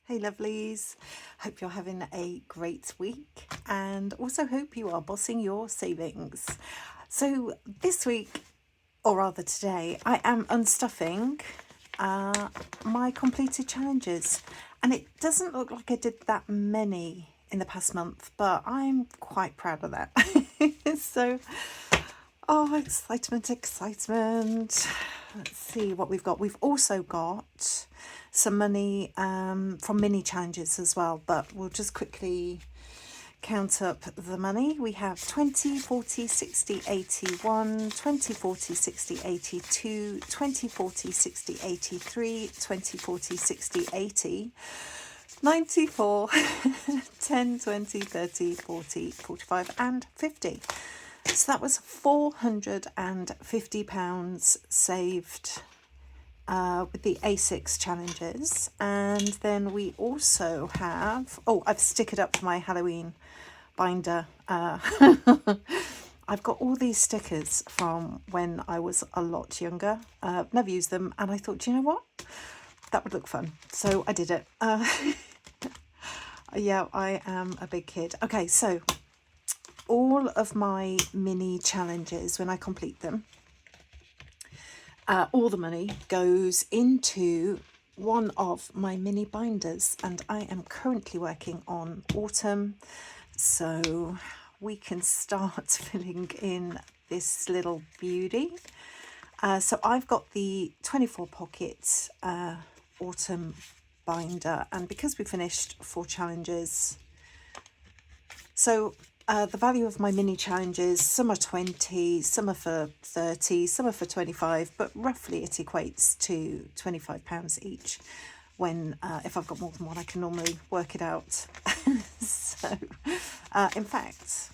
Hey lovelies, hope you're having a great week and also hope you are bossing your savings. So this week, or rather today, I am unstuffing my completed challenges, and it doesn't look like I did that many in the past month, but I'm quite proud of that. So, oh, excitement. Let's see what we've got. We've also got some money from mini challenges as well, but we'll just quickly count up the money. We have 20, 40, 60, 81, 20, 40, 60, 82, 20, 40, 60, 83, 20, 40, 60, 80, 94, 10, 20, 30, 40, 45 and 50. So that was £450 saved with the A6 challenges. And then we also have, oh, I've stickered up my Halloween binder. I've got all these stickers from when I was a lot younger. Never used them, and I thought, you know what? That would look fun. So I did it. Yeah, I am a big kid. Okay, so all of my mini challenges, when I complete them, all the money goes into one of my mini binders, and I am currently working on autumn, so we can start filling in this little beauty. So I've got the 24 pocket autumn binder, and because we finished 4 challenges, so the value of my mini challenges, some are 20, some are for 30, some are for 25, but roughly it equates to £25 each. When if I've got more than one, I can normally work it out. So in fact,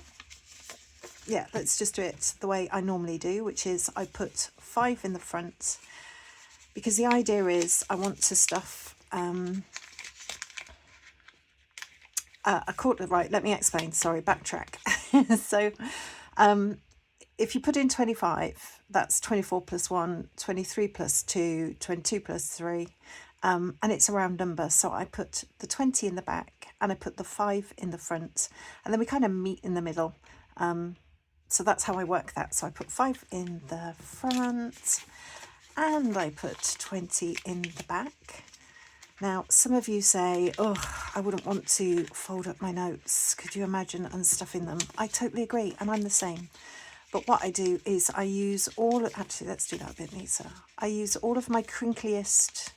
yeah, let's just do it the way I normally do, which is I put 5 in the front, because the idea is I want to stuff a quarter. Right, let me explain, sorry, backtrack. So if you put in 25, that's 24 plus 1, 23 plus 2, 22 plus 3, and it's a round number, so I put the 20 in the back and I put the 5 in the front, and then we kind of meet in the middle. So that's how I work that. So I put 5 in the front and I put 20 in the back. Now, some of you say, oh, I wouldn't want to fold up my notes. Could you imagine unstuffing them? I totally agree, and I'm the same. But what I do is I use actually, let's do that a bit neater. I use all of my crinkliest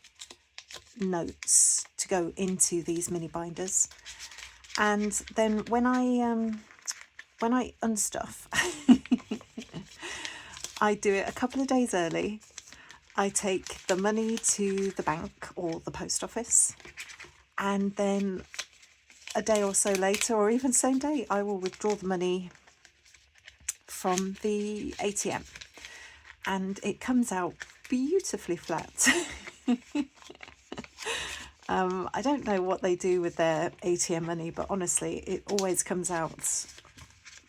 notes to go into these mini binders. And then when I unstuff, I do it a couple of days early. I take the money to the bank or the post office, and then a day or so later, or even same day, I will withdraw the money from the ATM, and it comes out beautifully flat. I don't know what they do with their ATM money, but honestly, it always comes out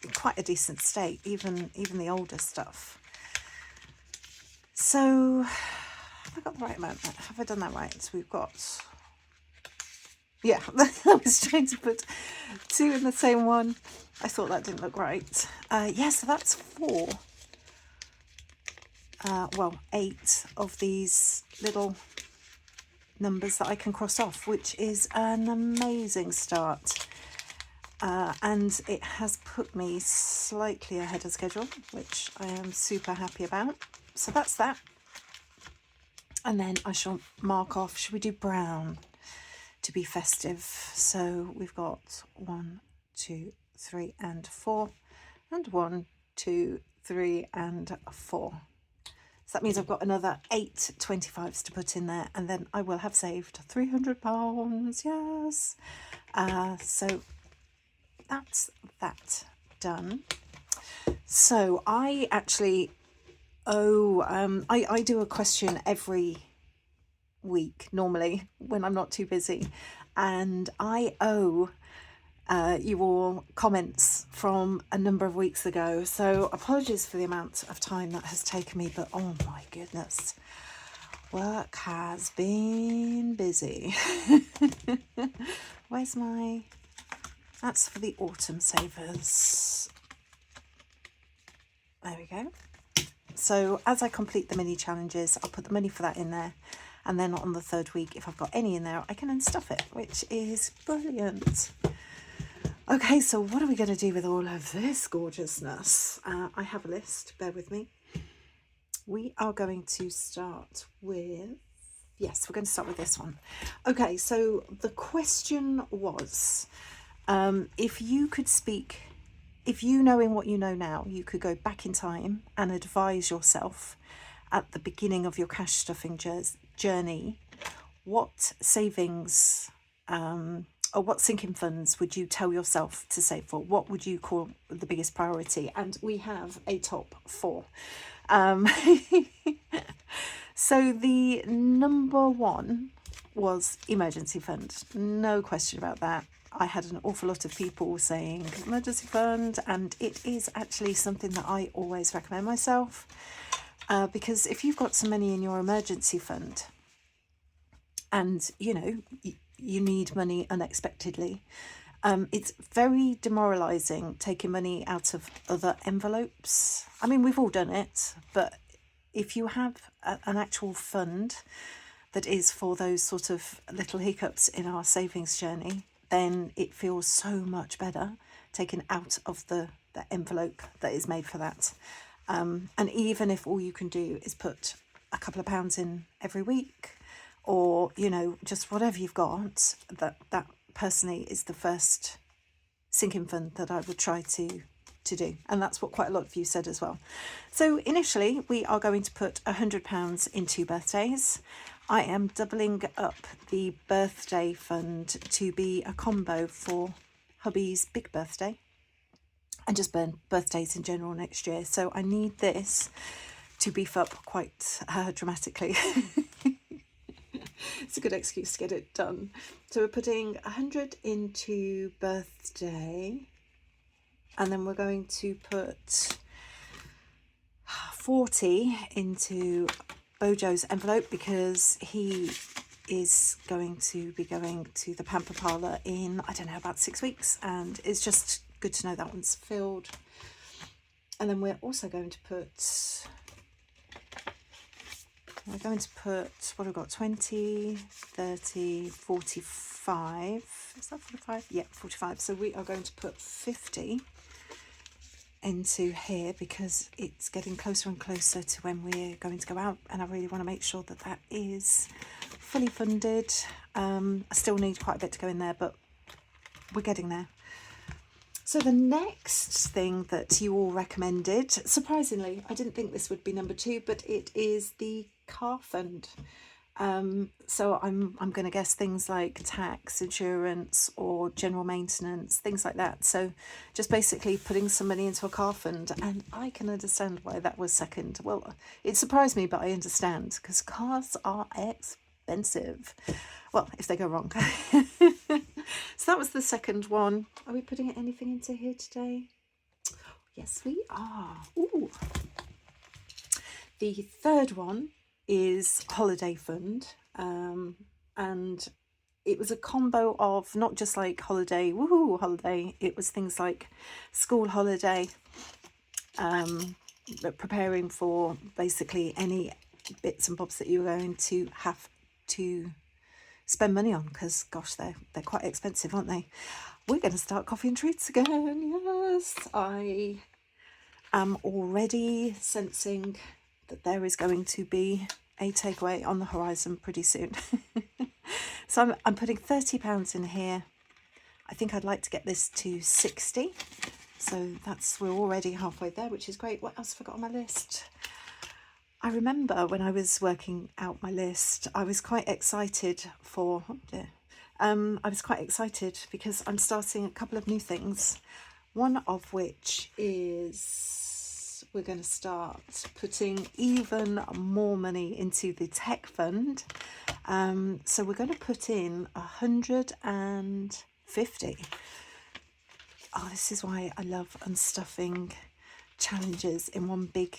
in quite a decent state, even the older stuff. So, have I got the right amount? Have I done that right? So we've got, yeah, I was trying to put 2 in the same one. I thought that didn't look right. Yeah, so that's 4. Well, 8 of these little numbers that I can cross off, which is an amazing start. And it has put me slightly ahead of schedule, which I am super happy about. So that's that. And then I shall mark off, should we do brown to be festive? So we've got 1, 2, 3 and 4, and 1, 2, 3 and 4. So that means I've got another 8 25s to put in there, and then I will have saved £300. Yes. So that's that done. So I actually I do a question every week normally when I'm not too busy, and I owe you all comments from a number of weeks ago, so apologies for the amount of time that has taken me, but oh my goodness, Work has been busy. Where's my... That's for the autumn savers. There we go. So as I complete the mini challenges, I'll put the money for that in there. And then on the third week, if I've got any in there, I can unstuff it, which is brilliant. Okay, so what are we going to do with all of this gorgeousness? I have a list, bear with me. We are going to start with... Yes, we're going to start with this one. Okay, so the question was, if you could speak, if you knowing what you know now, you could go back in time and advise yourself at the beginning of your cash stuffing journey, what savings or what sinking funds would you tell yourself to save for? What would you call the biggest priority? And we have a top 4. So the number 1 was emergency fund. No question about that. I had an awful lot of people saying emergency fund, and it is actually something that I always recommend myself, because if you've got some money in your emergency fund and, you know, you need money unexpectedly, it's very demoralizing taking money out of other envelopes. I mean, we've all done it, but if you have an actual fund that is for those sort of little hiccups in our savings journey, then it feels so much better taken out of the envelope that is made for that. And even if all you can do is put a couple of pounds in every week, or, you know, just whatever you've got, that personally is the first sinking fund that I would try to do. And that's what quite a lot of you said as well. So initially we are going to put £100 in 2 birthdays. I am doubling up the birthday fund to be a combo for hubby's big birthday and just birthdays in general next year. So I need this to beef up quite dramatically. It's a good excuse to get it done. So we're putting 100 into birthday, and then we're going to put 40 into Bojo's envelope, because he is going to be going to the pamper parlour in, I don't know, about 6 weeks, and it's just good to know that one's filled. And then we're also going to put, what have we got, 20, 30, 45, is that 45? Yeah, 45. So we are going to put 50 into here, because it's getting closer and closer to when we're going to go out, and I really want to make sure that that is fully funded. I still need quite a bit to go in there, but we're getting there. So the next thing that you all recommended, surprisingly, I didn't think this would be number 2, but it is the car fund. So I'm going to guess things like tax, insurance, or general maintenance, things like that. So just basically putting some money into a car fund, and I can understand why that was second. Well, it surprised me, but I understand, because cars are expensive. Well, if they go wrong. So that was the second one. Are we putting anything into here today? Yes, we are. Ooh. The third one is holiday fund, and it was a combo of not just like holiday, woohoo holiday, it was things like school holiday, but preparing for basically any bits and bobs that you're going to have to spend money on, because gosh, they're quite expensive, aren't they? We're going to start coffee and treats again. Yes, I am already sensing that there is going to be a takeaway on the horizon pretty soon. So I'm putting £30 in here. I think I'd like to get this to 60. So we're already halfway there, which is great. What else have I got on my list? I remember when I was working out my list, I was quite excited for, I was quite excited because I'm starting a couple of new things. One of which is we're going to start putting even more money into the tech fund. So we're going to put in 150. Oh, this is why I love unstuffing challenges in one big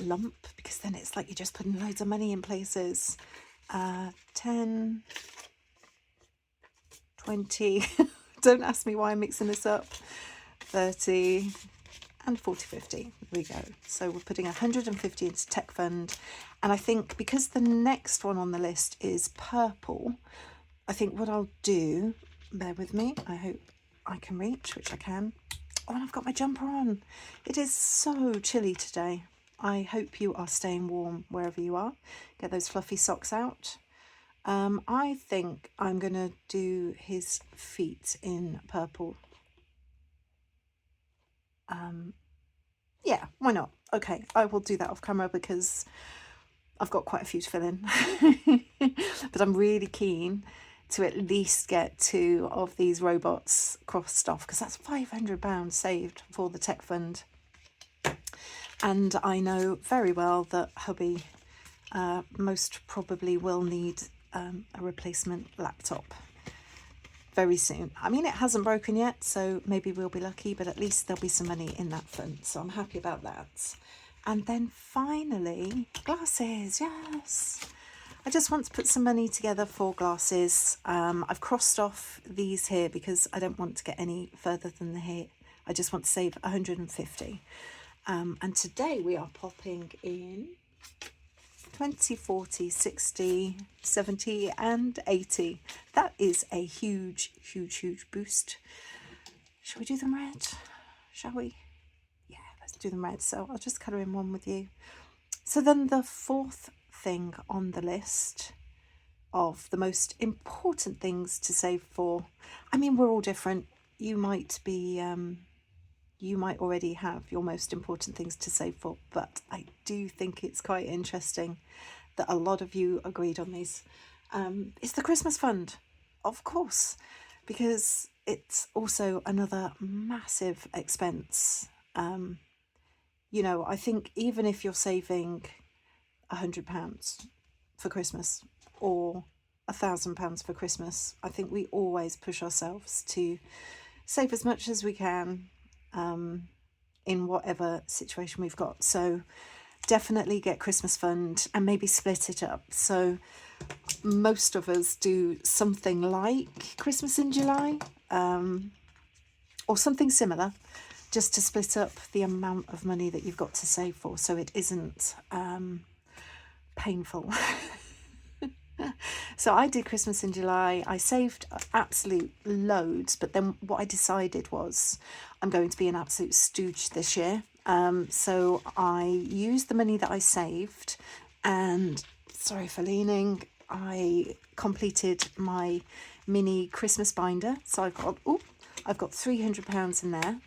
lump, because then it's like you're just putting loads of money in places. 10, 20, don't ask me why I'm mixing this up, 30 and 40, 50. There we go. So we're putting 150 into tech fund. And I think because the next one on the list is purple, I think what I'll do, bear with me, I hope I can reach, which I can. Oh, and I've got my jumper on. It is so chilly today. I hope you are staying warm wherever you are. Get those fluffy socks out. I think I'm going to do his feet in purple. Yeah, why not? Okay, I will do that off camera because I've got quite a few to fill in. But I'm really keen to at least get 2 of these robots crossed off, because that's £500 saved for the tech fund. And I know very well that hubby most probably will need a replacement laptop very soon. I mean, it hasn't broken yet, so maybe we'll be lucky, but at least there'll be some money in that fund, so I'm happy about that. And then finally, glasses. Yes, I just want to put some money together for glasses. I've crossed off these here because I don't want to get any further than the here. I just want to save 150. And today we are popping in 20, 40, 60, 70 and 80. That is a huge, huge, huge boost. Shall we do them red? Shall we? Yeah, let's do them red. So I'll just colour in one with you. So then the fourth thing on the list of the most important things to save for, I mean, we're all different. You might be you might already have your most important things to save for, but I do think it's quite interesting that a lot of you agreed on these. It's the Christmas fund, of course, because it's also another massive expense. You know, I think even if you're saving £100 for Christmas or £1,000 for Christmas, I think we always push ourselves to save as much as we can in whatever situation we've got. So definitely get Christmas fund and maybe split it up. So most of us do something like Christmas in July, or something similar, just to split up the amount of money that you've got to save for, so it isn't painful. So I did Christmas in July. I saved absolute loads, but then what I decided was I'm going to be an absolute stooge this year. So I used the money that I saved, and sorry for leaning, I completed my mini Christmas binder. So I've got £300 in there.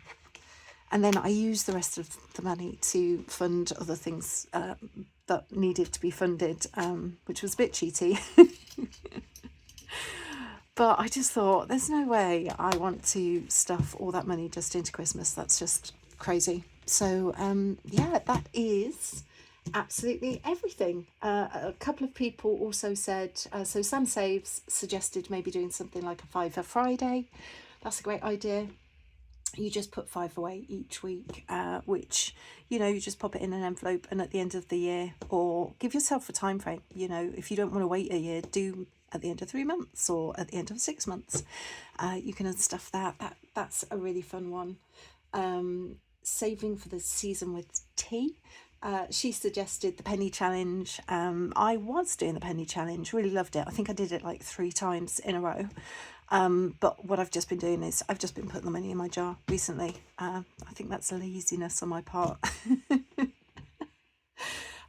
And then I used the rest of the money to fund other things that needed to be funded, which was a bit cheaty. But I just thought, there's no way I want to stuff all that money just into Christmas. That's just crazy. So, yeah, that is absolutely everything. A couple of people also said, so Sam Saves suggested maybe doing something like a £5 Friday. That's a great idea. You just put 5 away each week, which, you know, you just pop it in an envelope, and at the end of the year, or give yourself a time frame, you know, if you don't want to wait a year, do at the end of 3 months or at the end of 6 months. You can unstuff that's a really fun one. Saving for the season with tea. She suggested the penny challenge. I was doing the penny challenge, really loved it. I think I did it like 3 times in a row. But what I've just been doing is I've just been putting the money in my jar recently. I think that's laziness on my part.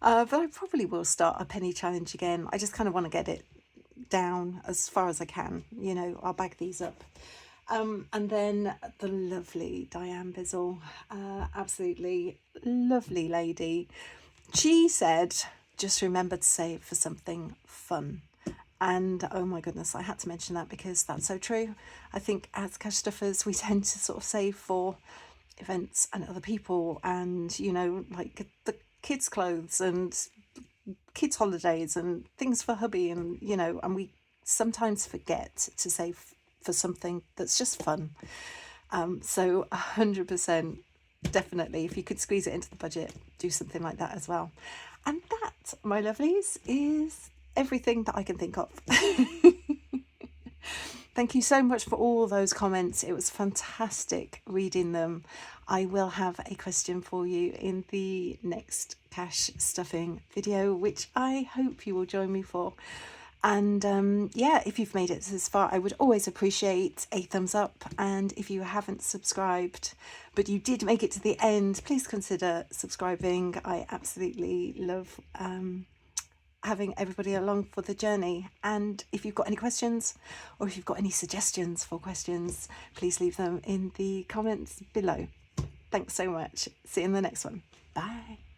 But I probably will start a penny challenge again. I just kind of want to get it down as far as I can. You know, I'll bag these up. And then the lovely Diane Bizzle, absolutely lovely lady. She said, just remember to save for something fun. And oh my goodness, I had to mention that because that's so true. I think as cash stuffers, we tend to sort of save for events and other people, and, you know, like the kids' clothes and kids' holidays and things for hubby, and, you know, and we sometimes forget to save for something that's just fun. So 100% definitely, if you could squeeze it into the budget, do something like that as well. And that, my lovelies, is everything that I can think of. Thank you so much for all those comments. It was fantastic reading them. I will have a question for you in the next cash stuffing video, which I hope you will join me for. And yeah, if you've made it this far, I would always appreciate a thumbs up. And if you haven't subscribed, but you did make it to the end, please consider subscribing. I absolutely love having everybody along for the journey. And if you've got any questions, or if you've got any suggestions for questions, please leave them in the comments below. Thanks so much. See you in the next one. Bye.